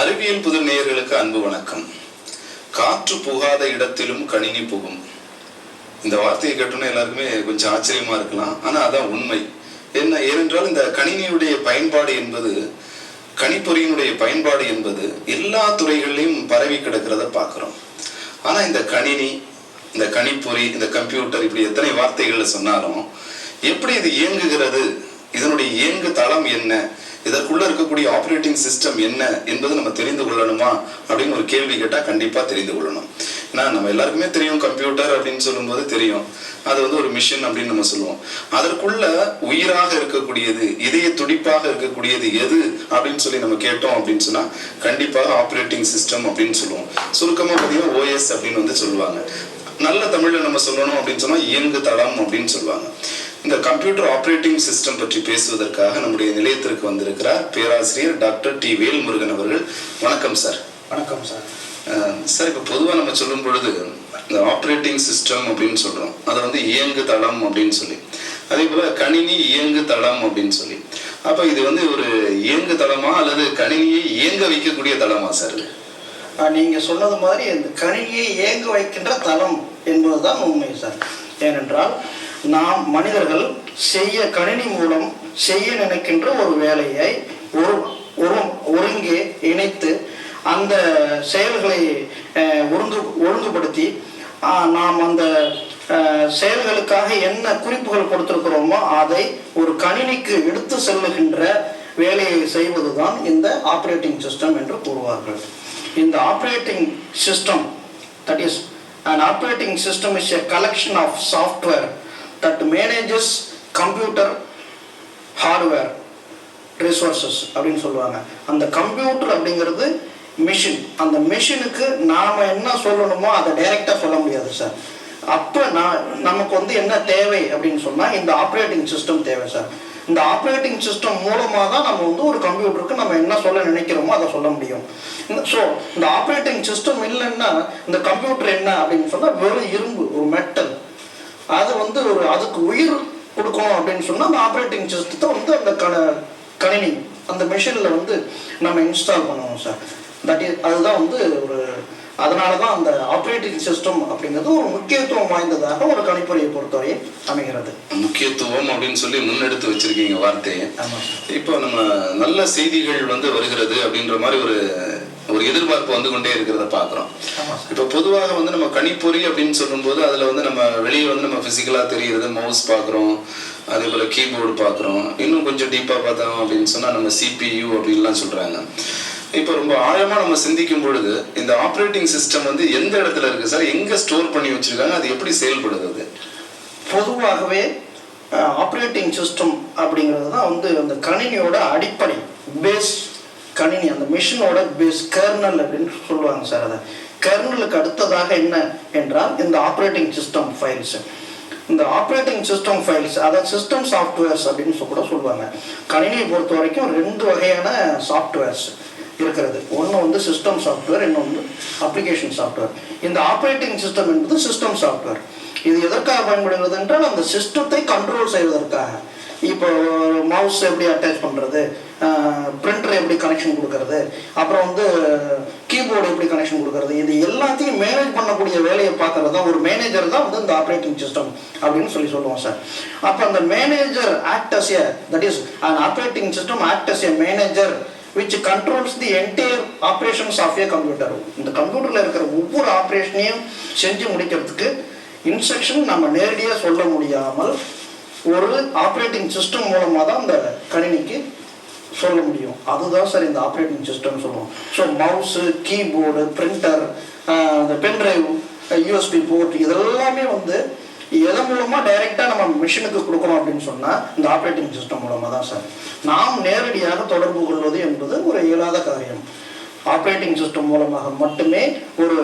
அறிவியல் புதிர் நேயர்களுக்கு அன்பு வணக்கம். காற்று புகாத இடத்திலும் கணினி புகும். இந்த வார்த்தையை கேட்டோன்னே எல்லாருக்குமே கொஞ்சம் ஆச்சரியமா இருக்கலாம். ஆனா அதான் உண்மை. ஏனென்றால் இந்த கணினியுடைய பயன்பாடு என்பது, கணிப்பொறியினுடைய பயன்பாடு என்பது எல்லா துறைகளிலும் பரவி கிடக்கிறத பார்க்கிறோம். ஆனா இந்த கணினி, இந்த கணிப்பொறி, இந்த கம்ப்யூட்டர், இப்படி எத்தனை வார்த்தைகள்ல சொன்னாலும் எப்படி இது இயங்குகிறது, இதனுடைய இயங்கு தளம் என்ன, இதற்குள்ள இருக்கக்கூடிய ஆப்ரேட்டிங் சிஸ்டம் என்ன என்பது நம்ம தெரிந்து கொள்ளணுமா அப்படின்னு ஒரு கேள்வி கேட்டா கண்டிப்பா தெரிந்து கொள்ளணும். ஏன்னா நம்ம எல்லாருக்குமே தெரியும், கம்ப்யூட்டர் அப்படின்னு சொல்லும்போது தெரியும், அது ஒரு மிஷின் அப்படின்னு நம்ம சொல்லுவோம். அதற்குள்ள உயிராக இருக்கக்கூடியது, இதய துடிப்பாக இருக்கக்கூடியது எது அப்படின்னு சொல்லி நம்ம கேட்டோம் அப்படின்னு சொன்னா கண்டிப்பாக ஆப்ரேட்டிங் சிஸ்டம் அப்படின்னு சொல்லுவோம். சுருக்கமா பார்த்தீங்கன்னா OS அப்படின்னு சொல்லுவாங்க. நல்ல தமிழ்ல நம்ம சொல்லணும் அப்படின்னு சொன்னா இயங்கு தளம் அப்படின்னு சொல்லுவாங்க. இந்த கம்ப்யூட்டர் ஆப்ரேட்டிங் சிஸ்டம் பற்றி பேசுவதற்காக நம்முடைய நிலையத்திற்கு வந்திருக்கிறார் பேராசிரியர் டாக்டர் டி வேல்முருகன் அவர்கள். வணக்கம் சார். வணக்கம் சார். சார், இப்போ பொதுவாக நம்ம சொல்லும் பொழுது இந்த ஆப்ரேட்டிங் சிஸ்டம் அப்படின்னு சொல்றோம், அதை இயங்கு தளம் அப்படின்னு சொல்லி, அதே போல கணினி இயங்கு தளம் அப்படின்னு சொல்லி. அப்ப இது ஒரு இயங்கு தளமா அல்லது கணினியை இயங்க வைக்கக்கூடிய தளமா சார்? நீங்க சொன்னது மாதிரி இந்த கணினியை இயங்க வைக்கின்ற தளம் என்பதுதான் உண்மை சார். ஏனென்றால் நாம் மனிதர்கள் கணினி மூலம் செய்ய நினைக்கின்ற ஒரு வேலையை ஒருங்கே இணைத்து அந்த செயல்களை ஒழுங்குபடுத்தி நாம் அந்த செயல்களுக்காக என்ன குறிப்புகள் கொடுத்திருக்கிறோமோ அதை ஒரு கணினிக்கு எடுத்து செல்லுகின்ற வேலையை செய்வதுதான் இந்த ஆப்ரேட்டிங் சிஸ்டம் என்று கூறுவார்கள். இந்த operating system, that is an operating system is a collection of software that manages computer hardware resources அப்படின்னு சொல்லுவாங்க. அந்த கம்ப்யூட்டர் அப்படிங்கிறது மிஷின். அந்த மிஷினுக்கு நாம என்ன சொல்லணுமோ அதை டைரக்டா சொல்ல முடியாது சார். அப்ப நமக்கு என்ன தேவை அப்படின்னு சொன்னா இந்த ஆப்ரேட்டிங் சிஸ்டம் தேவை சார். இந்த ஆப்ரேட்டிங் சிஸ்டம் மூலமாக தான் நம்ம ஒரு கம்ப்யூட்டருக்கு நம்ம என்ன சொல்ல நினைக்கிறோமோ அதை சொல்ல முடியும். ஸோ இந்த ஆப்ரேட்டிங் சிஸ்டம் இல்லைன்னா இந்த கம்ப்யூட்டர் என்ன அப்படின்னு சொன்னா வெறும் இரும்பு, ஒரு மெட்டல். அது அதுக்கு உயிர் கொடுக்கணும் அப்படின்னு சொன்னா அந்த ஆப்ரேட்டிங் சிஸ்டத்தை அந்த கணினி, அந்த மிஷின்ல நம்ம இன்ஸ்டால் பண்ணுவோம் சார். அதுதான் ஒரு, அதனாலதான் அந்த ஆப்ரேட்டிங் சிஸ்டம் அப்படிங்கிறது ஒரு முக்கியத்துவம் வாய்ந்ததாக ஒரு கணிப்பொறியை பொறுத்தவரை அமைகிறது. முக்கியத்துவம் அப்படின்னு சொல்லி முன்னெடுத்து வச்சிருக்கீங்க வார்த்தையை. இப்போ நம்ம நல்ல செய்திகள் வருகிறது அப்படின்ற மாதிரி ஒரு எதிர்பார்ப்பு கொண்டே இருக்கிறத பாக்குறோம். இப்ப பொதுவாக நம்ம கணிப்பொறி அப்படின்னு சொல்லும் போது அதுல நம்ம வெளியே நம்ம பிசிக்கலா தெரியுறது மவுஸ் பாக்குறோம், அதே போல கீபோர்டு பாக்குறோம். இன்னும் கொஞ்சம் டீப்பா பார்த்தோம் அப்படின்னு சொன்னா நம்ம CPU அப்படின்லாம் சொல்றாங்க. இப்ப ரொம்ப ஆழமா நம்ம சிந்திக்கும் பொழுது இந்த ஆப்ரேட்டிங் சிஸ்டம் எந்த இடத்துல இருக்கு சார், எங்க ஸ்டோர் பண்ணி வச்சிருக்காங்க, அது எப்படி செயல்படுது? பொதுவாகவே ஆப்ரேட்டிங் சிஸ்டம் அப்படிங்கிறது தான் அந்த கணினியோட அடிப்படை பேஸ். கணினி அந்த மிஷினோட பேஸ் கர்னல் அப்படின்னு சொல்லுவாங்க சார். அதை கர்னலுக்கு அடுத்ததாக என்ன என்றால் இந்த ஆப்ரேட்டிங் சிஸ்டம் ஃபைல்ஸ். இந்த ஆப்ரேட்டிங் சிஸ்டம் ஃபைல்ஸ், அதாவது சிஸ்டம் சாஃப்ட்வேர்ஸ் அப்படின்னு கூட சொல்லுவாங்க. கணினியை பொறுத்த வரைக்கும் 2 வகையான சாஃப்ட்வேர்ஸ் இருக்கிறது. ஒன்று சிஸ்டம் சாஃப்ட்வேர், இன்னொன்று அப்ளிகேஷன் சாஃப்ட்வேர். இந்த ஆப்ரேட்டிங் சிஸ்டம் என்பது சிஸ்டம் சாஃப்ட்வேர். இது எதற்காக பயன்படுகிறது என்றால் அந்த சிஸ்டத்தை கண்ட்ரோல் செய்வதற்காக. இப்போ மவுஸ் எப்படி அட்டாச் பண்ணுறது, பிரிண்டர் எப்படி கனெக்ஷன் கொடுக்கறது, அப்புறம் கீபோர்டு எப்படி கனெக்ஷன் கொடுக்கறது, இது எல்லாத்தையும் மேனேஜ் பண்ணக்கூடிய வேலையை பார்க்கறது தான் ஒரு மேனேஜர் தான் இந்த ஆப்ரேட்டிங் சிஸ்டம் அப்படின்னு சொல்லுவோம் சார். அப்போ அந்த manager act as a, that is an operating system act as a manager which controls the entire operations of a computer. இந்த கம்ப்யூட்டர்ல இருக்கிற ஒவ்வொரு ஆப்ரேஷனையும் செஞ்சு முடிக்கிறதுக்கு இன்ஸ்ட்ரக்ஷன் நம்ம நேரடியாக சொல்ல முடியாமல் ஒரு ஆப்ரேட்டிங் சிஸ்டம் மூலமாக தான் இந்த கணினிக்கு சொல்ல முடியும். அதுதான் சார் இந்த ஆப்ரேட்டிங் சிஸ்டம் சொல்லுவோம். ஸோ மவுஸு, கீபோர்டு, பிரிண்டர், இந்த பென்ட்ரைவ், USB போர்ட், இதெல்லாமே எதன் மூலமா டைரக்டா நம்ம மிஷினுக்கு கொடுக்கணும் அப்படின்னு சொன்னா இந்த ஆப்ரேட்டிங் சிஸ்டம் மூலமா தான் சார். நாம் நேரடியாக தொடர்பு கொள்வது என்பது ஒரு இயலாத காரியம். ஆப்ரேட்டிங் சிஸ்டம் மூலமாக மட்டுமே ஒரு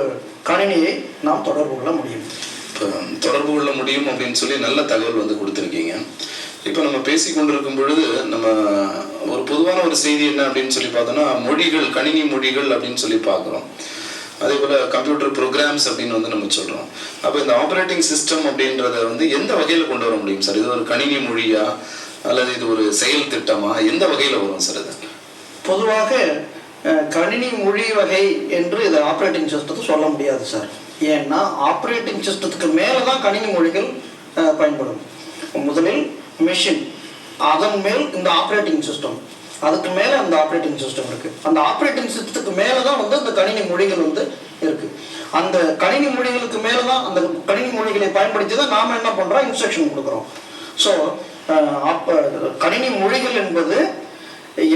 கணினியை நாம் தொடர்பு கொள்ள முடியும். தொடர்பு கொள்ள முடியும் அப்படின்னு சொல்லி நல்ல தகவல் கொடுத்துருக்கீங்க. இப்போ நம்ம பேசி கொண்டிருக்கும் பொழுது நம்ம ஒரு பொதுவான ஒரு செய்தி என்ன அப்படின்னு சொல்லி பார்த்தோம்னா மொழிகள், கணினி மொழிகள் அப்படின்னு சொல்லி பார்க்குறோம். அதே போல கம்ப்யூட்டர் ப்ரோக்ராம்ஸ் அப்படின்னு நம்ம சொல்றோம். அப்போ இந்த ஆப்ரேட்டிங் சிஸ்டம் அப்படின்றத எந்த வகையில கொண்டு வர முடியும் சார்? இது ஒரு கணினி மொழியா அல்லது இது ஒரு செயல் திட்டமா, எந்த வகையில வரும் சார்? அது பொதுவாக கணினி மொழி வகை என்று இதை ஆப்ரேட்டிங் சிஸ்டத்தை சொல்ல முடியாது சார். ஏன்னா ஆப்ரேட்டிங் சிஸ்டத்துக்கு மேலே தான் கணினி மொழிகள் பயன்படும். முதலில் மெஷின், அதன் மேல் இந்த ஆப்ரேட்டிங் சிஸ்டம், அதுக்கு மேலே அந்த ஆப்ரேட்டிங் சிஸ்டம் இருக்குது. அந்த ஆப்ரேட்டிங் சிஸ்டத்துக்கு மேலே தான் வந்து அந்த கணினி மொழிகள் வந்து இருக்குது. அந்த கணினி மொழிகளுக்கு மேலே தான் அந்த கணினி மொழிகளை பயன்படுத்தி தான் நாம் என்ன பண்ணுறோம், இன்ஸ்ட்ரக்ஷன் கொடுக்குறோம். ஸோ கணினி மொழிகள் என்பது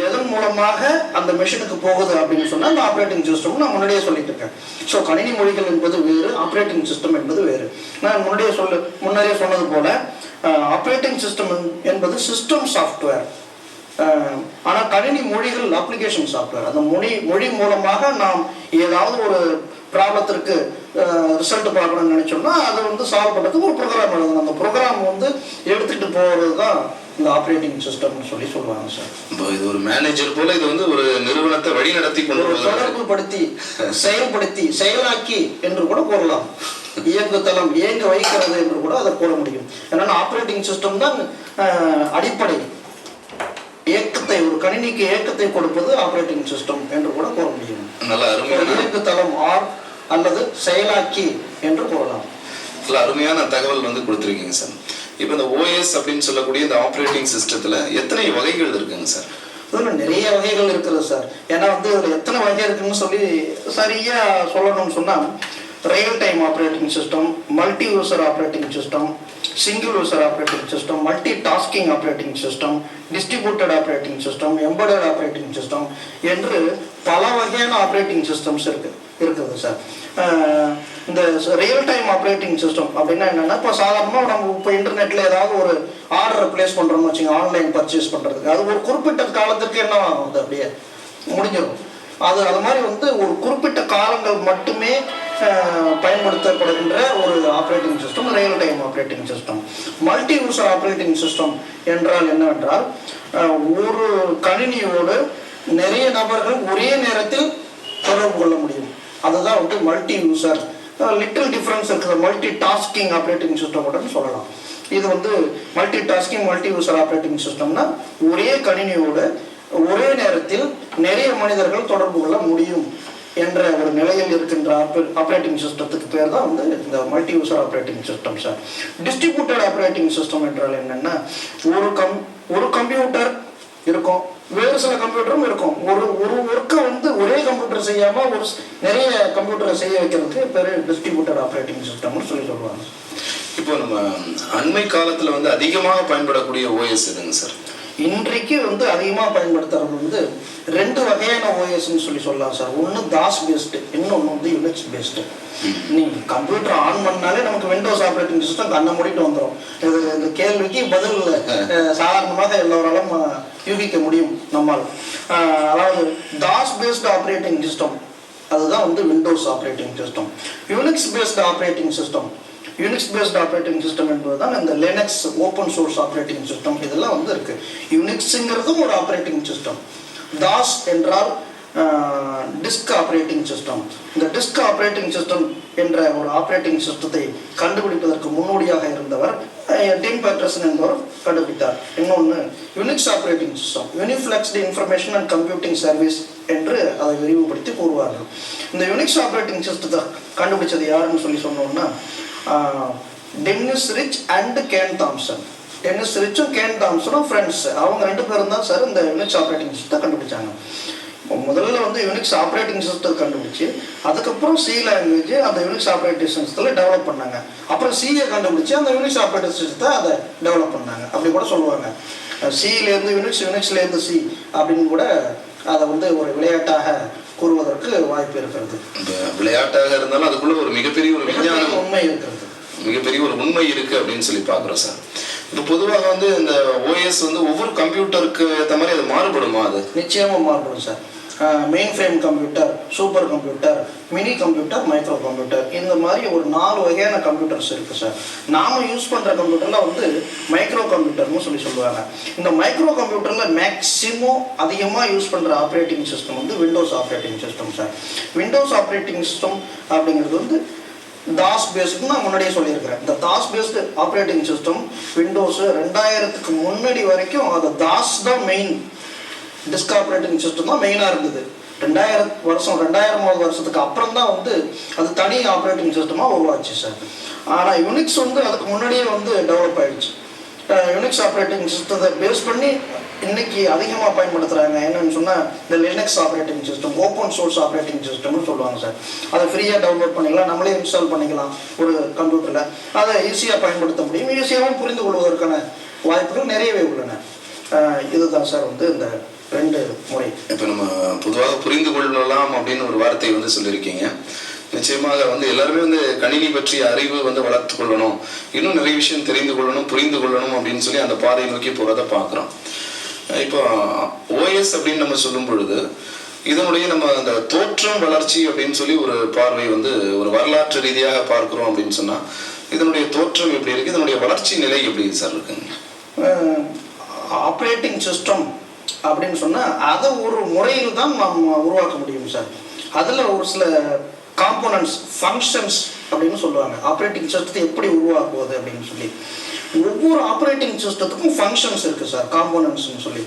எதன் மூலமாக அந்த மெஷினுக்கு போகுது அப்படின்னு சொன்னால் அந்த ஆப்ரேட்டிங் சிஸ்டம் நான் முன்னாடியே சொல்லிட்டு இருக்கேன். ஸோ கணினி மொழிகள் என்பது வேறு, ஆப்ரேட்டிங் சிஸ்டம் என்பது வேறு. நான் முன்னாடியே சொன்னது போல ஆப்ரேட்டிங் சிஸ்டம் என்பது சிஸ்டம் சாஃப்ட்வேர். ஆனால் கணினி மொழிகள் அப்ளிகேஷன் சாஃப்ட்வேர். அந்த மொழி மூலமாக நாம் ஏதாவது ஒரு ப்ராப்ளத்திற்கு ரிசல்ட் பார்க்கணும்னு நினைச்சோம்னா அதை வந்து சால்வ் பண்ணுறதுக்கு ஒரு ப்ரோக்ராம் எழுதணும். அந்த ப்ரோக்ராம் வந்து எடுத்துகிட்டு போகிறது தான் இந்த ஆப்ரேட்டிங் சிஸ்டம்னு சொல்லுவாங்க சார். இப்போ இது ஒரு மேனேஜர் போல இது வந்து ஒரு நிறுவனத்தை வழி நடத்தி தொடர்பு படுத்தி செயல்படுத்தி செயலாக்கி என்று கூட கூறலாம். இயங்குதளம், இயங்க வைக்கிறது என்று கூட அதை கூற முடியும். ஏன்னா ஆப்ரேட்டிங் சிஸ்டம் தான் அடிப்படை. இயக்கத்தை, ஒரு கணினிக்கு இயக்கத்தை கொடுப்பது ஆப்ரேட்டிங் சிஸ்டம் என்று கூட கூற முடியும். நல்ல அருமையான இயங்குதளம் அல்லது செயலாக்கி என்று கூறலாம். நல்ல அருமையான தகவல் வந்து கொடுத்துருக்கீங்க சார். இப்போ இந்த ஓஎஸ் அப்படின்னு சொல்லக்கூடிய இந்த ஆப்ரேட்டிங் சிஸ்டத்துல எத்தனை வகைகள் இருக்குங்க சார்? இதில் நிறைய வகைகள் இருக்குது சார். ஏன்னா வந்து இதில் எத்தனை வகை இருக்குன்னு சொல்லி சரியா சொல்லணும்னு சொன்னால், real time operating system, multi user operating system, single user operating system, multi tasking operating system, distributed operating system, embedded operating system என்று பல வகையான ஆப்ரேட்டிங் சிஸ்டம்ஸ் இருக்குது சார். இந்த ரியல் டைம் ஆப்ரேட்டிங் சிஸ்டம் அப்படின்னா என்னென்னா, இப்போ சாதாரணமாக நம்ம இப்போ இன்டர்நெட்டில் ஏதாவது ஒரு ஆர்டரை பிளேஸ் பண்ணுறோம்னு வச்சுங்க, ஆன்லைன் பர்ச்சேஸ் பண்ணுறதுக்கு, அது ஒரு குறிப்பிட்ட காலத்துக்கு என்ன ஆகுது, அப்படியே முடிஞ்சிடும். அது மாதிரி வந்து ஒரு குறிப்பிட்ட காலங்கள் மட்டுமே பயன்படுத்தப்படுகின்ற ஒரு operating system real time operating system. Multi user operating system என்றால் என்னவென்றால், ஒரு கணினியோடு நிறைய நபர்கள் ஒரே நேரத்தில் தொடர்பு கொள்ள முடியும். அதுதான் வந்து மல்டி யூசர். லிட்டில் டிஃபரன்ஸ் இருக்குது மல்டி டாஸ்கிங் ஆப்ரேட்டிங் சிஸ்டம் உடனே சொல்லலாம். இது வந்து multi tasking multi user operating சிஸ்டம்னா ஒரே கணினியோடு ஒரே நேரத்தில் நிறைய மனிதர்கள் தொடர்பு கொள்ள முடியும் என்ற ஒரு நிலையில் இருக்கின்ற ஆப்ரேட்டிங் சிஸ்டத்துக்கு பேர் தான் வந்து இந்த multi user operating system sir. Distributed operating system என்றால் என்னென்னா, ஒரு கம்ப்யூட்டர் இருக்கும், வேறு சில கம்ப்யூட்டரும் இருக்கும். ஒரு ஒர்க்கை வந்து ஒரே கம்ப்யூட்டர் செய்யாமல் நிறைய கம்ப்யூட்டரை செய்ய வைக்கிறதுக்கு பேர் டிஸ்ட்ரிபியூட்டட் ஆப்ரேட்டிங் சிஸ்டம்னு சொல்லுவாங்க. இப்போ நம்ம அண்மை காலத்தில் வந்து அதிகமாக பயன்படக்கூடிய ஓஎஸ் எதுங்க சார்? இன்றைக்கு வந்து அதிகமாக பயன்படுத்துறது வந்து ரெண்டு வகையான ஓஎஸ்ன்னு சொல்லலாம் சார். ஒன்று தாஸ் பேஸ்டு, இன்னொன்று வந்து யுனிக்ஸ் பேஸ்டு. நீ கம்ப்யூட்டர் ஆன் பண்ணாலே நமக்கு விண்டோஸ் ஆப்ரேட்டிங் சிஸ்டம் கண்ணை மூடிட்டு வந்துடும். இந்த கேள்விக்கு பதில் சாதாரணமாக எல்லோராலும் யூகிக்க முடியும் நம்மால். அதாவது தாஸ் பேஸ்டு ஆப்ரேட்டிங் சிஸ்டம் அதுதான் வந்து Windows operating system. Unix based operating system, Unix based operating system என்பது தான் இந்த Linux open source operating system. இதெல்லாம் வந்து இருக்கு. யூனிக்ஸுங்கிறதும் ஒரு ஆப்ரேட்டிங் சிஸ்டம். தாஸ் என்றால் டிஸ்க் ஆப்ரேட்டிங் சிஸ்டம். இந்த டிஸ்க் ஆப்ரேட்டிங் சிஸ்டம் என்ற ஒரு ஆப்ரேட்டிங் சிஸ்டத்தை கண்டுபிடிப்பதற்கு முன்னோடியாக இருந்தவர் டிம் பேட்டர்சன் என்பவர் கண்டுபிடித்தார். இன்னொன்று Unix operating system, uniplexed information and computing service என்று அதை விரிவுபடுத்தி கூறுவார்கள். இந்த யூனிக்ஸ் ஆப்ரேட்டிங் சிஸ்டத்தை கண்டுபிடிச்சது யாருன்னு சொன்னோம்னா, Dennis Rich and Ken Thompson. Dennis ரிச்சும் கேன் தாம்சனும் ஃப்ரெண்ட்ஸ். அவங்க ரெண்டு பேரும் தான் சார் இந்த யூனிக்ஸ் ஆப்ரேட்டிங் சிஸ்டத்தை கண்டுபிடிச்சாங்க. முதல்ல வந்து யூனிக்ஸ் ஆப்ரேட்டிங் சிஸ்டத்தை கண்டுபிடிச்சி அதுக்கப்புறம் சி லாங்குவேஜ் அந்த யூனிக்ஸ் ஆப்ரேட்டிங் சிஸ்டத்தில் டெவலப் பண்ணாங்க. அப்புறம் சியை கண்டுபிடிச்சி அந்த யூனிக்ஸ் ஆப்ரேட்டிங் சிஸ்டத்தை அதை டெவலப் பண்ணாங்க. அப்படி கூட சொல்லுவாங்க. சியிலேருந்து யுனிக்ஸ், யுனிக்ஸ்லேருந்து சி அப்படின்னு கூட அதை வந்து ஒரு விளையாட்டாக கூறுவதற்கு வாய்ப்பு இருக்கிறது. விளையாட்டாக இருந்தாலும் அதுக்குள்ள ஒரு மிகப்பெரிய ஒரு விஞ்ஞானம் உண்மை இருக்கிறது, மிகப்பெரிய ஒரு உண்மை இருக்கு அப்படின்னு சொல்லி பாக்குறோம் சார். இப்போ பொதுவாக வந்து இந்த ஓஎஸ் வந்து ஒவ்வொரு கம்ப்யூட்டருக்கு ஏற்ற மாதிரி அது மாறுபடுமா? அது நிச்சயமா மாறுபடும் sir. Mainframe computer, super computer, mini computer, micro computer, இந்த மாதிரி ஒரு 4 வகையான கம்ப்யூட்டர்ஸ் இருக்குது சார். நாம் யூஸ் பண்ணுற கம்ப்யூட்டரில் வந்து மைக்ரோ கம்ப்யூட்டர்னு சொல்லுவாங்க. இந்த மைக்ரோ கம்ப்யூட்டரில் மேக்ஸிமம் அதிகமாக யூஸ் பண்ணுற ஆப்ரேட்டிங் சிஸ்டம் வந்து Windows operating system sir. Windows operating system அப்படிங்கிறது வந்து தாஸ் பேஸ்டு நான் முன்னாடியே சொல்லியிருக்கிறேன். இந்த DOS based operating system Windows 2000க்கு முன்னாடி வரைக்கும் அது தாஸ் தான் மெயின், டிஸ்க் ஆப்ரேட்டிங் சிஸ்டம் தான் மெயினாக இருந்தது. 2000வது வருஷத்துக்கு அப்புறம் தான் வந்து அது தனி ஆப்ரேட்டிங் சிஸ்டமாக உருவாச்சு சார். ஆனால் யுனிக்ஸ் வந்து அதுக்கு முன்னாடியே வந்து டெவலப் ஆயிடுச்சு. யுனிக்ஸ் ஆப்ரேட்டிங் சிஸ்டத்தை பேஸ் பண்ணி இன்னைக்கு அதிகமாக பயன்படுத்துகிறாங்க. என்னன்னு சொன்னால் இந்த Linux operating system, open source operating சிஸ்டம்னு சொல்லுவாங்க சார். அதை ஃப்ரீயாக டவுன்லோட் பண்ணிக்கலாம், நம்மளே இன்ஸ்டால் பண்ணிக்கலாம் ஒரு கம்ப்யூட்டரில். அதை ஈஸியாக பயன்படுத்த முடியும், ஈஸியாகவும் புரிந்து கொள்வதற்கான வாய்ப்புகள் நிறையவே உள்ளன. இதுதான் சார் வந்து இந்த 2 முறை. இப்போ நம்ம பொதுவாக புரிந்து கொள்ளலாம் அப்படின்னு ஒரு வார்த்தை வந்து சொல்லியிருக்கீங்க. நிச்சயமாக வந்து எல்லாருமே வந்து கணினி பற்றிய அறிவு வந்து வளர்த்து கொள்ளணும், இன்னும் நிறைய விஷயம் தெரிந்து கொள்ளணும், புரிந்து கொள்ளணும் அப்படின்னு சொல்லி அந்த பாதையை நோக்கி போகிறத பார்க்குறோம். இப்போ ஓஎஸ் அப்படின்னு நம்ம சொல்லும் பொழுது இதனுடைய நம்ம அந்த தோற்றம் வளர்ச்சி அப்படின்னு சொல்லி ஒரு பார்வை வந்து ஒரு வரலாற்று ரீதியாக பார்க்குறோம் அப்படின்னு சொன்னால் இதனுடைய தோற்றம் எப்படி இருக்குது, இதனுடைய வளர்ச்சி நிலை எப்படி சார் இருக்குங்க? ஆப்ரேட்டிங் சிஸ்டம் அப்படின்னு சொன்னால் அதை ஒரு முறையில் தான் நாம் உருவாக்க முடியும் சார். அதில் ஒரு சில காம்போனன்ட்ஸ், ஃபங்க்ஷன்ஸ் அப்படின்னு சொல்லுவாங்க. ஆப்ரேட்டிங் சிஸ்டத்தை எப்படி உருவாக்குவது அப்படின்னு சொல்லி ஒவ்வொரு ஆப்ரேட்டிங் சிஸ்டத்துக்கும் ஃபங்க்ஷன்ஸ் இருக்குது சார், காம்போனன்ட்ஸ்னு சொல்லி.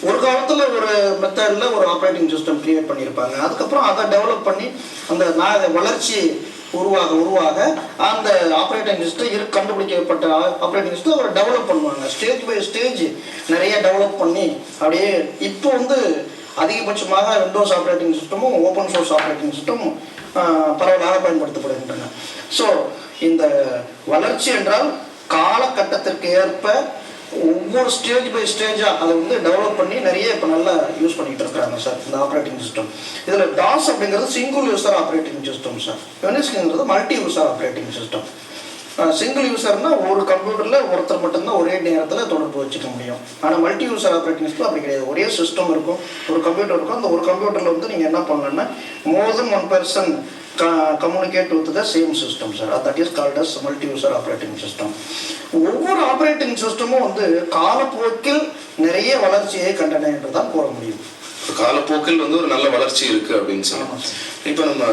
ஒரு காலத்தில் ஒரு மெத்தடில் ஒரு ஆப்ரேட்டிங் சிஸ்டம் கிரியேட் பண்ணியிருப்பாங்க. அதுக்கப்புறம் அதை டெவலப் பண்ணி அந்த வளர்ச்சி உருவாக அந்த ஆப்ரேட்டிங் சிஸ்டம் கண்டுபிடிக்கப்பட்ட ஆப்ரேட்டிங் சிஸ்டம் அவர் டெவலப் பண்ணுவாங்க. ஸ்டேஜ் பை ஸ்டேஜ் நிறைய டெவலப் பண்ணி அப்படியே இப்போ வந்து அதிகபட்சமாக விண்டோஸ் ஆப்ரேட்டிங் சிஸ்டமும் ஓப்பன் சோர்ஸ் ஆப்ரேட்டிங் சிஸ்டமும் பரவலாக பயன்படுத்தப்படுகின்றன. ஸோ இந்த வளர்ச்சி என்றால் காலகட்டத்திற்கு ஏற்ப ஒவ்வொரு ஸ்டேஜ் பை ஸ்டேஜாக அதை வந்து டெவலப் பண்ணி நிறைய இப்போ நல்லா யூஸ் பண்ணிகிட்டு இருக்கிறாங்க சார் இந்த ஆப்ரேட்டிங் சிஸ்டம். இதில் டாஸ் அப்படிங்கிறது single user operating system sir. யுனிக்ஸ்ங்கிறது multi user operating system. Single யூசர்னா ஒரு கம்ப்யூட்டரில் ஒருத்தர் மட்டும்தான் ஒரே நேரத்தில் தொடர்பு வச்சுக்க முடியும். ஆனால் மல்டி யூசர் ஆப்ரேட்டிங் சிஸ்டம் அப்படி கிடையாது. ஒரே சிஸ்டம் இருக்கும், ஒரு கம்ப்யூட்டர் இருக்கும். அந்த ஒரு கம்ப்யூட்டரில் வந்து நீங்கள் என்ன பண்ணலன்னா மோர் தென் 1 person communicate with the same system sir. That is called as multi-user operating system. ஒவ்வொரு ஆப்ரேட்டிங் சிஸ்டமும் வந்து காலப்போக்கில் நிறைய வளர்ச்சியை கண்டன என்றுதான் கூற முடியும். காலப்போக்கில் வந்து ஒரு நல்ல வளர்ச்சி இருக்கு அப்படின்னு சொல்லலாம். இப்போ நம்ம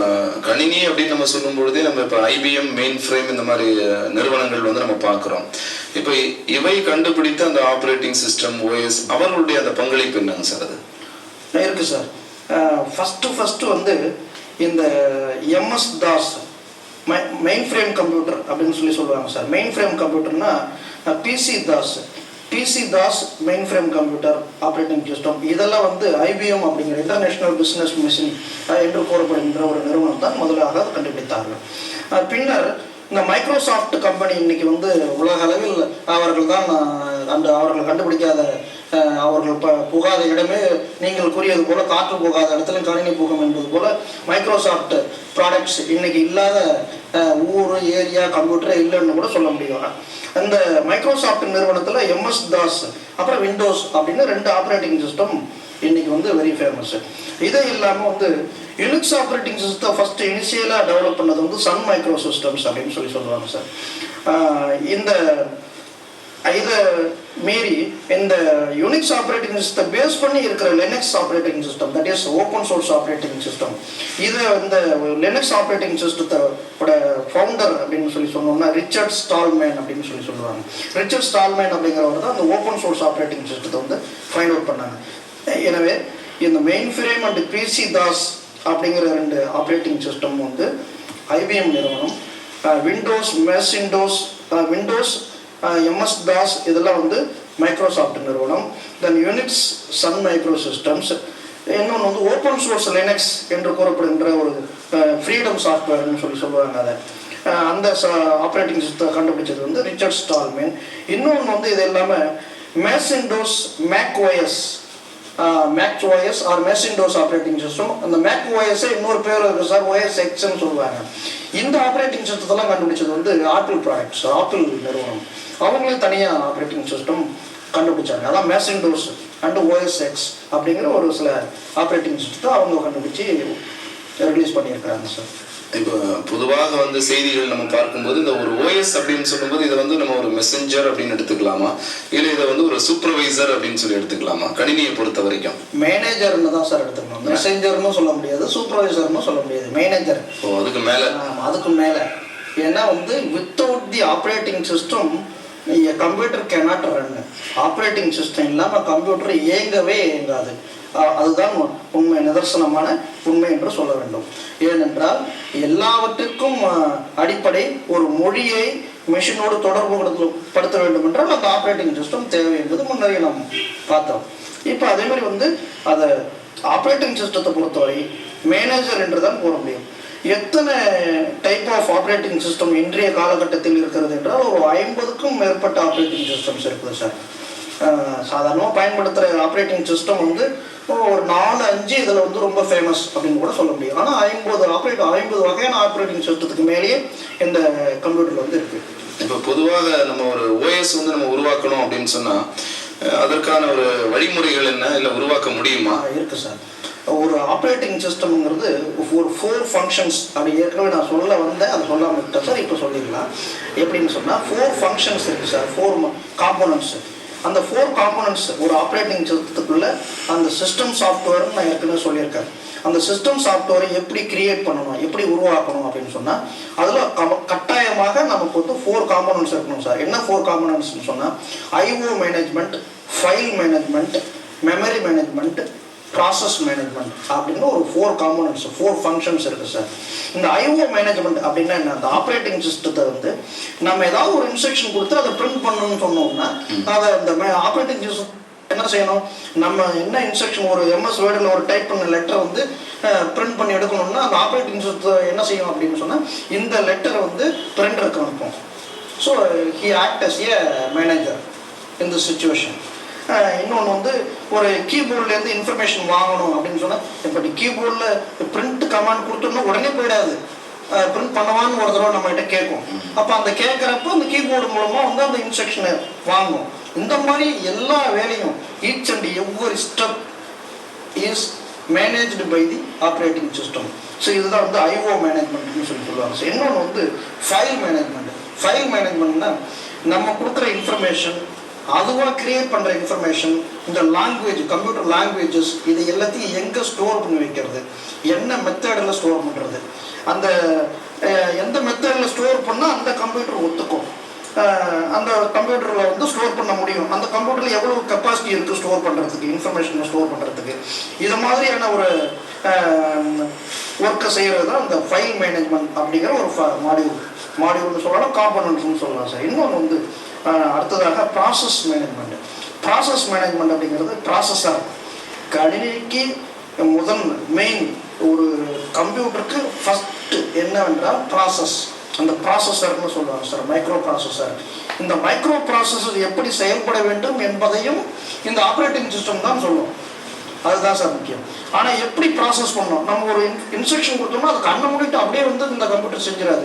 கணினி அப்படின்னு நம்ம சொல்லும் பொழுதே நம்ம இப்போ ஐபிஎம், மெயின் ஃப்ரேம் இந்த மாதிரி நிறுவனங்கள் வந்து நம்ம பார்க்குறோம். இப்போ இவை கண்டுபிடித்த அந்த ஆப்ரேட்டிங் சிஸ்டம் ஓஎஸ் அவர்களுடைய அந்த பங்களிப்பு என்னங்க சார்? அது இருக்கு சார். ஃபஸ்ட்டு வந்து இந்த MS DOS mainframe computer அப்படின்னு சொல்லி சொல்லுவாங்க சார். மெயின் ஃப்ரேம் கம்ப்யூட்டர்னா PC DOS mainframe computer operating system இதெல்லாம் வந்து ஐபிஎம் அப்படிங்கிற இன்டர்நேஷ்னல் பிஸ்னஸ் மிஷின் என்று கூறப்படுகின்ற ஒரு நிறுவனம் தான் முதலாக கண்டுபிடித்தார்கள். பின்னர் இந்த மைக்ரோசாஃப்ட் கம்பெனி இன்னைக்கு வந்து உலக அளவில் அவர்கள் தான் அவர்கள் கண்டுபிடிக்காத அவர்கள் புகாத இடமே நீங்கள் கூறியது போல காற்று புகாத இடத்துல கணினி புகும் என்பது போல மைக்ரோசாஃப்ட் ப்ராடக்ட்ஸ் இன்னைக்கு இல்லாத ஊர் ஏரியா கம்ப்யூட்டரே இல்லைன்னு கூட சொல்ல முடியும். அந்த மைக்ரோசாஃப்ட் நிறுவனத்தில் எம்எஸ் தாஸ் அப்புறம் விண்டோஸ் அப்படின்னு 2 ஆப்ரேட்டிங் சிஸ்டம் இன்னைக்கு வந்து வெரி ஃபேமஸ். இதே இல்லாமல் வந்து யுனிக்ஸ் ஆப்ரேட்டிங் சிஸ்டம் ஃபர்ஸ்ட் இனிஷியலாக டெவலப் பண்ணது வந்து சன் மைக்ரோ சிஸ்டம்ஸ் அப்படின்னு சொல்லுவாங்க சார். இதை மீறி இந்த யுனிக்ஸ் ஆப்ரேட்டிங் சிஸ்டம் பேஸ் பண்ணி இருக்கிற Linux operating system, that is open source operating system, இதை இந்த லினக்ஸ் ஆப்ரேட்டிங் சிஸ்டத்தோட ஃபவுண்டர் அப்படின்னு சொல்லி சொன்னோம்னா ரிச்சர்ட் ஸ்டால்மேன் அப்படின்னு சொல்லுவாங்க. ரிச்சர்ட் ஸ்டால்மேன் அப்படிங்கிறவர் தான் அந்த ஓப்பன் சோர்ஸ் ஆப்ரேட்டிங் சிஸ்டத்தை வந்து ஃபைண்ட் அவுட் பண்ணாங்க. எனவே இந்த mainframe and PC DOS அப்படிங்கிற 2 ஆப்ரேட்டிங் சிஸ்டம் வந்து ஐபிஎம் நிறுவனம், விண்டோஸ் எம்எஸ் தாஸ் இதெல்லாம் வந்து மைக்ரோசாஃப்ட் நிறுவனம், then Unix Sun micro systems, இன்னொன்று வந்து ஓப்பன் சோர்ஸ் லினக்ஸ் என்று கூறப்படுகின்ற ஒரு ஃப்ரீடம் சாஃப்ட்வேர்னு சொல்லுவாங்க. அதை அந்த ஆப்ரேட்டிங் சிஸ்டம் கண்டுபிடிச்சது வந்து ரிச்சர்ட் ஸ்டால்மேன். இன்னொன்று வந்து இது இல்லாமல் Macintosh Mac OS or Macintosh operating system. அந்த மேக் ஓஎஸ்ஸே இன்னொரு பேர் இருக்குது சார், OS Xன்னு சொல்லுவாங்க. இந்த ஆப்ரேட்டிங் சிஸ்டத்தெல்லாம் கண்டுபிடிச்சது வந்து ஆப்பிள் நிறுவனம். அவங்களே தனியாக ஆப்ரேட்டிங் சிஸ்டம் கண்டுபிடிச்சாங்க. அதான் மேசிண்டோஸ் அண்ட் OS X அப்படிங்கிற ஒரு சில ஆப்ரேட்டிங் சிஸ்டத்தை அவங்க கண்டுபிடிச்சி ரிலீஸ் பண்ணியிருக்கிறாங்க சார். இப்போ பொதுவாக வந்து செய்திகள் நம்ம பார்க்கும்போது இந்த ஒரு ஓஎஸ் அப்படின்னு சொல்லும்போது இதை வந்து நம்ம ஒரு மெசஞ்சர் அப்படின்னு எடுத்துக்கலாமா, இல்லை இதை வந்து ஒரு சூப்பர்வைசர் அப்படின்னு சொல்லி எடுத்துக்கலாமா? கணினியை பொறுத்த வரைக்கும் மேனேஜர்னு தான் சார் எடுத்துக்கணும். மெசஞ்சர்னு சொல்ல முடியாது, சூப்பர்வைசர்னு சொல்ல முடியாது, மேனேஜர். அதுக்கு மேலே அதுக்கு மேலே. ஏன்னா வந்து வித்தவுட் தி operating system computer cannot run. Operating system இல்லாமல் கம்ப்யூட்டர் இயங்கவே இயங்காது. அதுதான் உண்மை, நிதர்சனமான உண்மை என்று சொல்ல வேண்டும். ஏனென்றால் எல்லாவற்றிற்கும் அடிப்படை ஒரு மொழியை மெஷினோடு தொடர்பு படுத்த வேண்டும் என்றால் அந்த ஆப்ரேட்டிங் சிஸ்டம் தேவை என்பது முன்னரே நாம் பார்த்தோம். இப்போ அதே மாதிரி அதை ஆப்ரேட்டிங் சிஸ்டத்தை பொறுத்தவரை மேனேஜர் என்று தான் கூற முடியும். எத்தனை டைப் ஆஃப் ஆப்ரேட்டிங் சிஸ்டம் இன்றைய காலகட்டத்தில் இருக்கிறது என்றால் ஒரு 50க்கும் மேற்பட்ட ஆப்ரேட்டிங் சிஸ்டம்ஸ் இருக்குது சார். சாதாரணமாக பயன்படுத்துகிற ஆப்ரேட்டிங் சிஸ்டம் ஒரு 4-5 இதில் ரொம்ப ஃபேமஸ் அப்படின்னு கூட சொல்ல முடியும். ஆனால் 50 வகையான ஆப்ரேட்டிங் சிஸ்டத்துக்கு மேலேயே இந்த கம்ப்யூட்டரில் இருக்குது. இப்போ பொதுவாக நம்ம ஒரு ஓஎஸ் நம்ம உருவாக்கணும் அப்படின்னு சொன்னால் அதற்கான ஒரு வழிமுறைகள் என்ன, இல்லை உருவாக்க முடியுமா? இருக்குது சார். ஒரு ஆப்ரேட்டிங் சிஸ்டம்ங்கிறது ஒரு 4 ஃபங்க்ஷன்ஸ் அப்படி ஏற்கனவே நான் சொல்ல வந்தேன், அதை சொல்லாமல் விட்டேன் சார். இப்போ சொல்லிடலாம். எப்படின்னு சொன்னால் 4 ஃபங்க்ஷன்ஸ் இருக்குது சார், 4 காம்போனன்ட்ஸ். அந்த 4 காம்போனன்ட்ஸ் ஒரு ஆப்ரேட்டிங் சிஸ்டத்துக்குள்ள அந்த சிஸ்டம் சாஃப்ட்வேர்னு நான் ஏற்கனவே சொல்லியிருக்கேன். அந்த சிஸ்டம் சாஃப்ட்வேரை எப்படி கிரியேட் பண்ணணும், எப்படி உருவாக்கணும் அப்படின்னு சொன்னால் அதில் கட்டாயமாக நமக்கு 4 காம்போனன்ட்ஸ் இருக்கணும் சார். என்ன 4 காம்போனன்ட்ஸ்னு சொன்னால் IO management, file management, memory management, process management அப்படின்னு ஒரு 4 காம்போனன்ட்ஸ், 4 ஃபங்க்ஷன்ஸ் இருக்குது சார். இந்த ஐஓ மேனேஜ்மெண்ட் அப்படின்னா என்ன, அந்த ஆப்ரேட்டிங் சிஸ்டத்தை நம்ம ஏதாவது ஒரு இன்ஸ்ட்ரக்ஷன் கொடுத்து அதை பிரிண்ட் பண்ணணும்னு சொன்னோம்னா அதை இந்த ஆப்ரேட்டிங் சிஸ்டம் என்ன செய்யணும், நம்ம என்ன இன்ஸ்ட்ரக்ஷன் ஒரு எம்எஸ் வேர்டில் ஒரு டைப் பண்ண லெட்டரை பிரிண்ட் பண்ணி எடுக்கணும்னா அந்த ஆப்ரேட்டிங் சிஸ்டத்தை என்ன செய்யும் அப்படின்னு சொன்னால் இந்த லெட்டரை பிரிண்டருக்கு அனுப்பும். So he act as a manager in this situation. இன்னொன்று ஒரு கீபோர்ட்லேருந்து இன்ஃபர்மேஷன் வாங்கணும் அப்படின்னு சொன்னால் இப்போ கீபோர்டில் பிரிண்ட் கமாண்ட் கொடுத்தோம்னா உடனே போயிடாது, பிரிண்ட் பண்ணவான்னு ஒரு தடவை நம்மகிட்ட கேட்கும். அப்போ அந்த கேட்குறப்போ அந்த கீபோர்டு மூலமாக அந்த இன்ஸ்ட்ரக்ஷனை வாங்கும். இந்த மாதிரி எல்லா வேலையும் each and every step is managed by the operating system. So இதுதான் ஐஓ மேனேஜ்மெண்ட்னு சொல்லுவாங்க. ஸோ இன்னொன்று ஃபைல் மேனேஜ்மெண்ட். ஃபைல் மேனேஜ்மெண்ட்னா நம்ம கொடுக்குற இன்ஃபர்மேஷன், அதுவாக கிரியேட் பண்ணுற இன்ஃபர்மேஷன், இந்த லாங்குவேஜ், கம்ப்யூட்டர் லாங்குவேஜஸ், இது எல்லாத்தையும் எங்கே ஸ்டோர் பண்ணி வைக்கிறது, என்ன மெத்தடில் ஸ்டோர் பண்ணுறது, அந்த எந்த மெத்தடில் ஸ்டோர் பண்ணால் அந்த கம்ப்யூட்டர் ஒத்துக்கும், அந்த கம்ப்யூட்டரில் ஸ்டோர் பண்ண முடியும், அந்த கம்ப்யூட்டரில் எவ்வளோ கெப்பாசிட்டி இருக்குது ஸ்டோர் பண்ணுறதுக்கு, இன்ஃபர்மேஷனை ஸ்டோர் பண்ணுறதுக்கு, இது மாதிரியான ஒரு ஒர்க்கை செய்கிறது தான் இந்த ஃபைல் மேனேஜ்மெண்ட் அப்படிங்கிற ஒரு மாடியூல்னு சொல்லலாம், காம்போனன்ட்ஸ்னு சொல்லலாம் சார். இன்னொன்று அடுத்ததாக ப்ராசஸ் மேனேஜ்மெண்ட். ப்ராசஸ் மேனேஜ்மெண்ட் அப்படிங்கிறது ப்ராசஸர். கணினிக்கு முதல் மெயின் ஒரு கம்ப்யூட்டருக்கு ஃபஸ்ட்டு என்னவென்றால் ப்ராசஸ், அந்த ப்ராசஸர்னு சொல்லுவாங்க சார், மைக்ரோ ப்ராசஸர். இந்த மைக்ரோ ப்ராசஸர் எப்படி செயல்பட வேண்டும் என்பதையும் இந்த ஆப்ரேட்டிங் சிஸ்டம் தான் சொல்லுவோம். அதுதான் சார் முக்கியம். ஆனால் எப்படி ப்ராசஸ் பண்ணோம், நம்ம ஒரு இன்ஸ்ட்ரக்ஷன் கொடுத்தோம்னா அது கண்ணை மூடிட்டு அப்படியே இந்த கம்ப்யூட்டர் செஞ்சிடாது,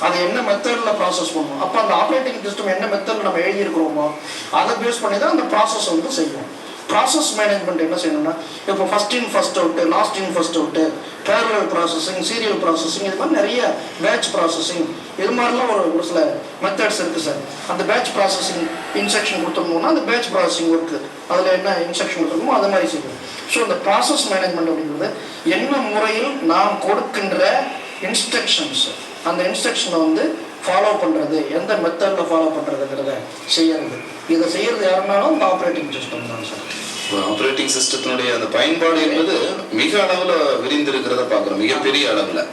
அது என்ன மெத்தடில் ப்ராசஸ் பண்ணணும். அப்போ அந்த ஆப்ரேட்டிங் சிஸ்டம் என்ன மெத்தடில் நம்ம எழுதியிருக்கிறோமோ அதை பேஸ் பண்ணி தான் அந்த ப்ராசஸ் செய்வோம். ப்ராசஸ் மேனேஜ்மெண்ட் என்ன செய்யணும்னா இப்போ first in first out, last in first out, parallel processing, serial processing, இது மாதிரி நிறைய பேட்ச் ப்ராசஸிங், இது மாதிரிலாம் ஒரு சில மெத்தட்ஸ் இருக்குது சார். அந்த பேட்ச் ப்ராசஸிங் இன்ஸ்ட்ரக்ஷன் கொடுத்தோம்னா அந்த பேட்ச் ப்ராசஸிங் ஒர்க்கு அதில் என்ன இன்ஸ்ட்ரக்ஷன் கொடுத்துருக்கோமோ அது மாதிரி செய்யும். ஸோ இந்த ப்ராசஸ் மேனேஜ்மெண்ட் அப்படிங்கிறது என்ன முறையில் நாம் கொடுக்கின்ற இன்ஸ்ட்ரக்ஷன்ஸ், அந்த இன்ஸ்ட்ரக்ஷனை ஃபாலோ பண்ணுறது, எந்த மெத்தடில் ஃபாலோ பண்ணுறதுங்கிறத செய்யறது, இதை செய்யறது யாருன்னாலும் இந்த ஆப்ரேட்டிங் சிஸ்டம் தான் சார். ஆப்ரேட்டிங் சிஸ்டத்தினுடைய அந்த பயன்பாடு என்பது மிக அளவில் விரிந்திருக்கிறத பார்க்குறோம், மிகப்பெரிய அளவில்.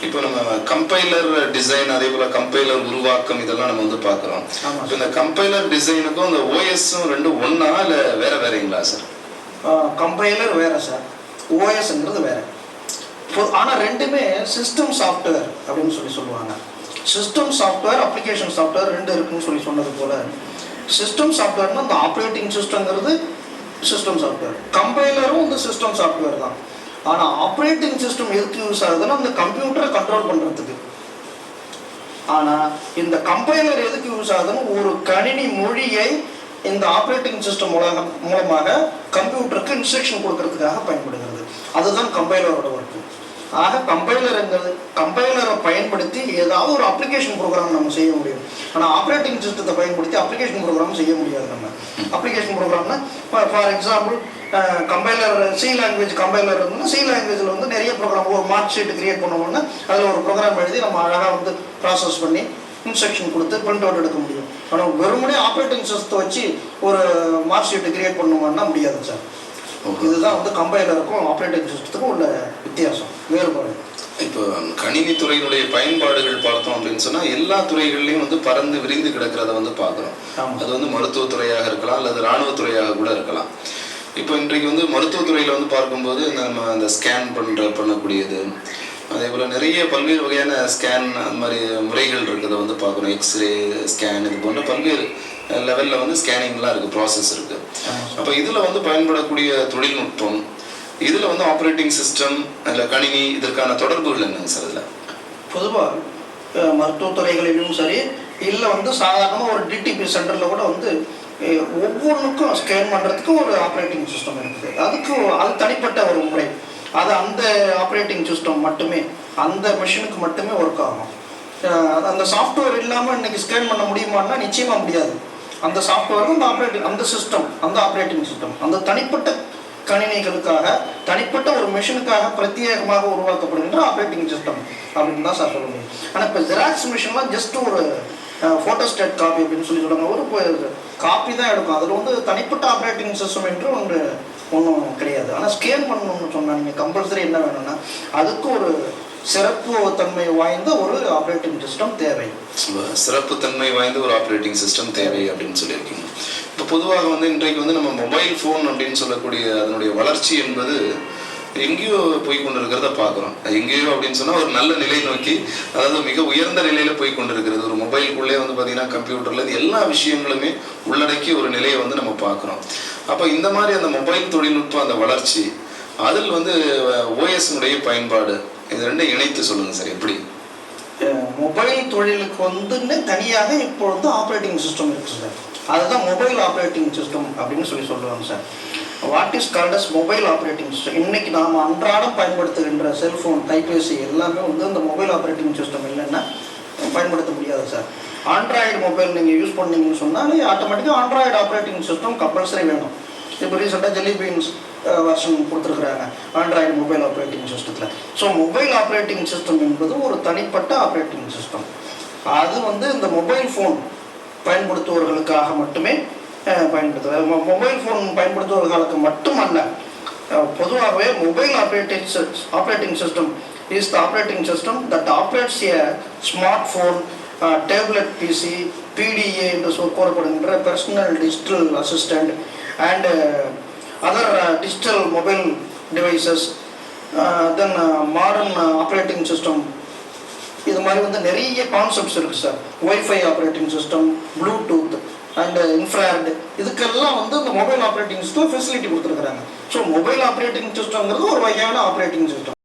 இப்போ நம்ம கம்பைலர் டிசைன், அதே போல் கம்பைலர் உருவாக்கம், இதெல்லாம் நம்ம பார்க்குறோம். இப்போ இந்த கம்பைலர் டிசைனுக்கும் இந்த ஓஎஸும் ரெண்டும் ஒன்றா இல்லை வேற வேறங்களா சார்? கம்பைலர் வேற சார், ஓஎஸ்ங்கிறது வேற. ஆனால் ரெண்டுமே சிஸ்டம் சாஃப்ட்வேர் அப்படின்னு சொல்லுவாங்க. சிஸ்டம் சாஃப்ட்வேர், அப்ளிகேஷன் சாஃப்ட்வேர் ரெண்டு இருக்குன்னு சொன்னது போல, சிஸ்டம் சாஃப்ட்வேர்னா இந்த ஆப்ரேட்டிங் சிஸ்டம்ங்கிறது சிஸ்டம் சாஃப்ட்வேர், கம்பைலரும் சிஸ்டம் சாஃப்ட்வேர் தான். ஆனால் ஆப்ரேட்டிங் சிஸ்டம் எதுக்கு யூஸ் ஆகுதுன்னா அந்த கம்ப்யூட்டரை கண்ட்ரோல் பண்ணுறதுக்கு. ஆனால் இந்த கம்பைலர் எதுக்கு யூஸ் ஆகுதுன்னு ஒரு கணினி மொழியை இந்த ஆப்ரேட்டிங் சிஸ்டம் மூலமாக கம்ப்யூட்டருக்கு இன்ஸ்ட்ரக்ஷன் கொடுக்கறதுக்காக பயன்படுகிறது. அதுதான் கம்பைலரோட ஒர்க்கு. ஆக கம்பைலரை பயன்படுத்தி ஏதாவது ஒரு அப்ளிகேஷன் ப்ரோக்ராம் நம்ம செய்ய முடியும். ஆனால் ஆப்ரேட்டிங் சிஸ்டத்தை பயன்படுத்தி அப்ளிகேஷன் ப்ரோக்ராம் செய்ய முடியாது. நம்ம அப்ளிகேஷன் ப்ரோக்ராம்னா for example compiler, C language compiler இருந்ததுன்னா சி லாங்குவேஜில் நிறைய ப்ரோக்ராம், ஒரு மார்க் ஷீட் கிரியேட் பண்ணோம்னா அதில் ஒரு ப்ரோக்ராம் எழுதி நம்ம அழகாக ப்ராசஸ் பண்ணி இன்ஸ்ட்ரக்ஷன் கொடுத்து பிரிண்ட் அவுட் எடுக்க முடியும். ஆனால் வெறுமனே ஆப்ரேட்டிங் சிஸ்டத்தை வச்சு ஒரு மார்க் ஷீட்டு கிரியேட் பண்ணுவோம்னா முடியாது சார். இதுதான் வந்து கம்பைலருக்கும் ஆப்ரேட்டிங் சிஸ்டத்துக்கும் உள்ள வித்தியாசம், வேறுபாடு. இப்போ கணினி துறையினுடைய பயன்பாடுகள் பார்த்தோம் அப்படின்னு சொன்னா எல்லா துறைகள்லையும் வந்து பறந்து விரிந்து கிடக்கிறத வந்து பார்க்குறோம். அது வந்து மருத்துவத்துறையாக இருக்கலாம் அல்லது இராணுவத்துறையாக கூட இருக்கலாம். இப்போ இன்றைக்கு வந்து மருத்துவத்துறையில் வந்து பார்க்கும்போது நம்ம அந்த ஸ்கேன் பண்ணக்கூடியது, அதே போல் நிறைய பல்வேறு வகையான ஸ்கேன் அந்த மாதிரி முறைகள் இருக்கிறத வந்து பார்க்குறோம். எக்ஸ்ரே ஸ்கேன் இது போன்ற பல்வேறு லெவலில் வந்து ஸ்கேனிங்லாம் இருக்குது, ப்ராசஸ் இருக்குது. அப்போ இதில் வந்து பயன்படக்கூடிய தொழில்நுட்பம், இதில் வந்து ஆப்ரேட்டிங் சிஸ்டம் இல்லை கணினி, இதற்கான தொடர்புகள் என்னங்க சார்? இதில் பொதுவாக மருத்துவத்துறைகளிலும் சரி, இல்லை வந்து சாதாரணமாக ஒரு டிடிபி சென்டரில் கூட வந்து ஒவ்வொன்றுக்கும் ஸ்கேன் பண்ணுறதுக்கும் ஒரு ஆப்ரேட்டிங் சிஸ்டம் இருக்குது. அது தனிப்பட்ட ஒரு முறை. அது அந்த ஆப்ரேட்டிங் சிஸ்டம் மட்டுமே, அந்த மிஷினுக்கு மட்டுமே ஒர்க் ஆகும். அந்த சாஃப்ட்வேர் இல்லாமல் இன்னைக்கு ஸ்கேன் பண்ண முடியுமான்னா நிச்சயமாக முடியாது. அந்த சாஃப்ட்வேரும் அந்த சிஸ்டம், அந்த ஆப்ரேட்டிங் சிஸ்டம் அந்த தனிப்பட்ட கணினிகளுக்காக, தனிப்பட்ட ஒரு மிஷினுக்காக பிரத்யேகமாக உருவாக்கப்படுகின்ற ஆப்ரேட்டிங் சிஸ்டம் அப்படின்னு தான் சார் சொல்ல முடியும். ஆனால் இப்போ ஜெராக்ஸ் மிஷின்லாம் ஜஸ்ட் ஒரு ஃபோட்டோஸ்டேட் காப்பி அப்படின்னு சொல்லுவாங்க, ஒரு காப்பி தான் எடுக்கும். அதில் வந்து தனிப்பட்ட ஆப்ரேட்டிங் சிஸ்டம் என்று ஒன்றும் கிடையாது. ஆனால் ஸ்கேன் பண்ணணும்னு சொன்னால் நீங்கள் கம்பல்சரி என்ன வேணும்னா அதுக்கு ஒரு சிறப்பு தன்மை வாய்ந்த ஒரு ஆப்ரேட்டிங் சிஸ்டம் தேவை. சிறப்பு தன்மை வாய்ந்த ஒரு ஆப்ரேட்டிங் சிஸ்டம் தேவை அப்படின்னு சொல்லியிருக்கீங்க. இப்போ பொதுவாக வந்து இன்றைக்கு வந்து நம்ம மொபைல் ஃபோன் அப்படின்னு சொல்லக்கூடிய அதனுடைய வளர்ச்சி என்பது எங்கேயோ போய் கொண்டு இருக்கிறத பார்க்குறோம். எங்கேயோ அப்படின்னு சொன்னால் ஒரு நல்ல நிலை நோக்கி, அதாவது மிக உயர்ந்த நிலையில் போய் கொண்டு இருக்கிறது. ஒரு மொபைலுக்குள்ளே வந்து பார்த்தீங்கன்னா கம்ப்யூட்டரில் எல்லா விஷயங்களுமே உள்ளடக்கிய ஒரு நிலையை வந்து நம்ம பார்க்குறோம். அப்போ இந்த மாதிரி அந்த மொபைல் தொழில்நுட்பம் அந்த வளர்ச்சி, அதில் வந்து ஓஎஸ்னுடைய பயன்பாடு, இது ரெண்டும் இணைத்து சொல்லுங்கள் சார். எப்படி மொபைல் தொழிலுக்கு வந்து தனியாக இப்போ வந்து ஆப்ரேட்டிங் சிஸ்டம் இருக்குது சார். அதுதான் மொபைல் ஆப்ரேட்டிங் சிஸ்டம் அப்படின்னு சொல்லுவாங்க sir. What is called as mobile operating system. இன்னைக்கு நாம் அன்றாடம் பயன்படுத்துகின்ற செல்ஃபோன், கைபேசி எல்லாமே வந்து அந்த மொபைல் ஆப்ரேட்டிங் சிஸ்டம் இல்லைன்னா பயன்படுத்த முடியாது சார். ஆண்ட்ராய்டு மொபைல் நீங்கள் யூஸ் பண்ணீங்கன்னு சொன்னாலே ஆட்டோமேட்டிக்காக ஆண்ட்ராய்டு ஆப்ரேட்டிங் சிஸ்டம் கம்பல்சரி வேணும். இப்போ ரீசெண்டாக ஜெல்லி பீன்ஸ் வெர்ஷன் கொடுத்துருக்குறாங்க ஆண்ட்ராய்டு மொபைல் ஆப்ரேட்டிங் சிஸ்டத்தில். ஸோ மொபைல் ஆப்ரேட்டிங் சிஸ்டம் என்பது ஒரு தனிப்பட்ட ஆப்ரேட்டிங் சிஸ்டம். அது வந்து இந்த மொபைல் ஃபோன் பயன்படுத்துவர்களுக்காக மட்டுமே மொபைல் ஃபோன் பயன்படுத்துவர்களுக்கு மட்டுமல்ல, பொதுவாகவே mobile operating system is the operating system that operates a smart phone, tablet PC, PDA என்று கூறப்படுகின்ற personal digital assistant and other digital mobile devices, then modern operating system. இது மாதிரி வந்து நிறைய கான்செப்ட்ஸ் இருக்குது sir. Wifi operating system, Bluetooth and infrared, இதுக்கெல்லாம் வந்து இந்த மொபைல் ஆப்ரேட்டிங் சிஸ்டம் ஃபெசிலிட்டி கொடுத்துருக்குறாங்க. ஸோ மொபைல் ஆப்ரேட்டிங் சிஸ்டம்ங்கிறது ஒரு வகையான ஆப்ரேட்டிங் சிஸ்டம்.